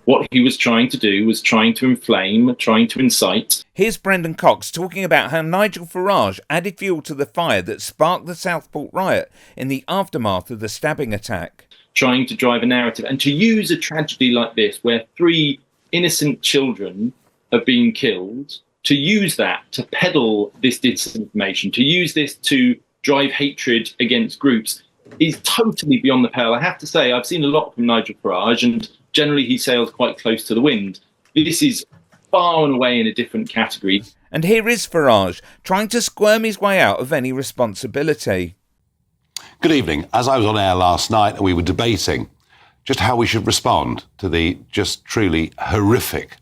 What he was trying to do was trying to inflame, trying to incite. Here's Brendan Cox talking about how Nigel Farage added fuel to the fire that sparked the Southport riot in the aftermath of the stabbing attack. Trying to drive a narrative and to use a tragedy like this, where 3 innocent children are being killed, to use that to peddle this disinformation, to use this to drive hatred against groups, is totally beyond the pale. I have to say, I've seen a lot from Nigel Farage, and generally he sails quite close to the wind. This is far and away in a different category. And here is Farage trying to squirm his way out of any responsibility. Good evening. As I was on air last night, we were debating just how we should respond to the just truly horrific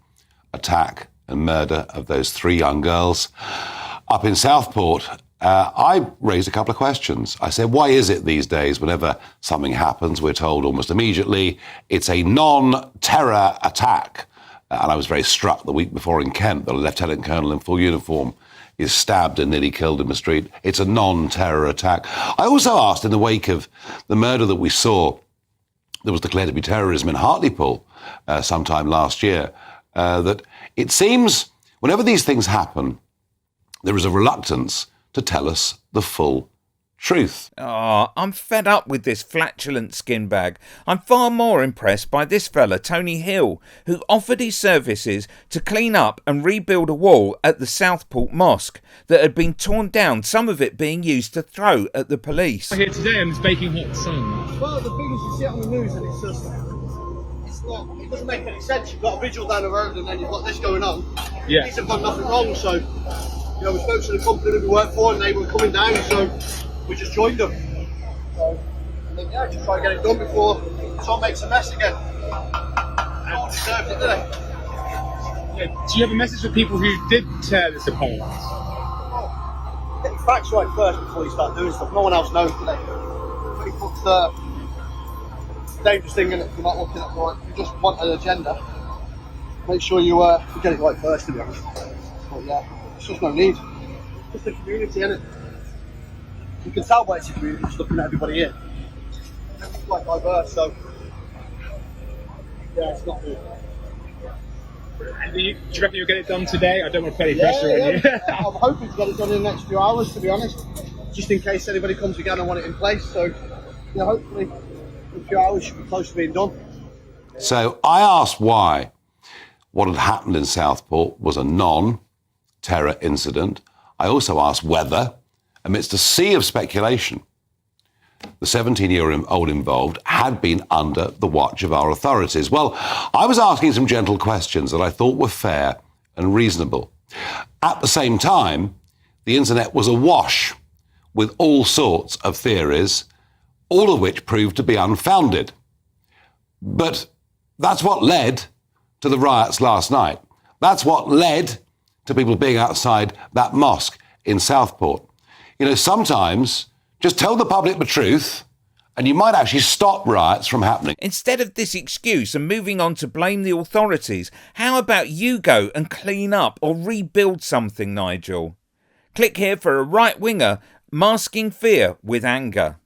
attack and murder of those 3 young girls up in Southport. I raised a couple of questions. I said, why is it these days, whenever something happens, we're told almost immediately it's a non-terror attack? And I was very struck the week before in Kent, the lieutenant colonel in full uniform is stabbed and nearly killed in the street. It's a non-terror attack. I also asked, in the wake of the murder that we saw, that was declared to be terrorism in Hartlepool sometime last year, that it seems whenever these things happen, there is a reluctance to tell us the full truth. I'm fed up with this flatulent skin bag. I'm far more impressed by this fella, Tony Hill, who offered his services to clean up and rebuild a wall at the Southport Mosque that had been torn down, some of it being used to throw at the police. I'm here today and it's baking hot sun. Well, the thing is, you see it on the news and it's just, it doesn't make any sense. You've got a vigil down the road and then you've got this going on. Yeah. These have done nothing wrong, so, we spoke to the company that we work for and they were coming down, so we just joined them. So, I think, just try to get it done before someone makes a mess again. No one deserved it, do they? Yeah. Do you have a message for people who did tear this apart? Get the facts right first before you start doing stuff. No one else knows today. Pretty much the dangerous thing in it if you're not looking at it right. If you just want an agenda, make sure you get it right first, to be honest. But yeah, it's just no need. It's just a community, innit? You can tell by it's a community just looking at everybody here. It's quite diverse, so yeah, it's not good. Do you reckon you'll get it done today? I don't want to put any pressure on you. I'm hoping to get it done in the next few hours, to be honest, just in case anybody comes again and want it in place. So yeah, hopefully in a few hours should be close to being done. So I asked why what had happened in Southport was a non-terror incident. I also asked whether, amidst a sea of speculation, the 17-year-old involved had been under the watch of our authorities. Well, I was asking some gentle questions that I thought were fair and reasonable. At the same time, the internet was awash with all sorts of theories, all of which proved to be unfounded. But that's what led to the riots last night. That's what led to people being outside that mosque in Southport. Sometimes just tell the public the truth and you might actually stop riots from happening. Instead of this excuse and moving on to blame the authorities, how about you go and clean up or rebuild something, Nigel? Click here for a right-winger masking fear with anger.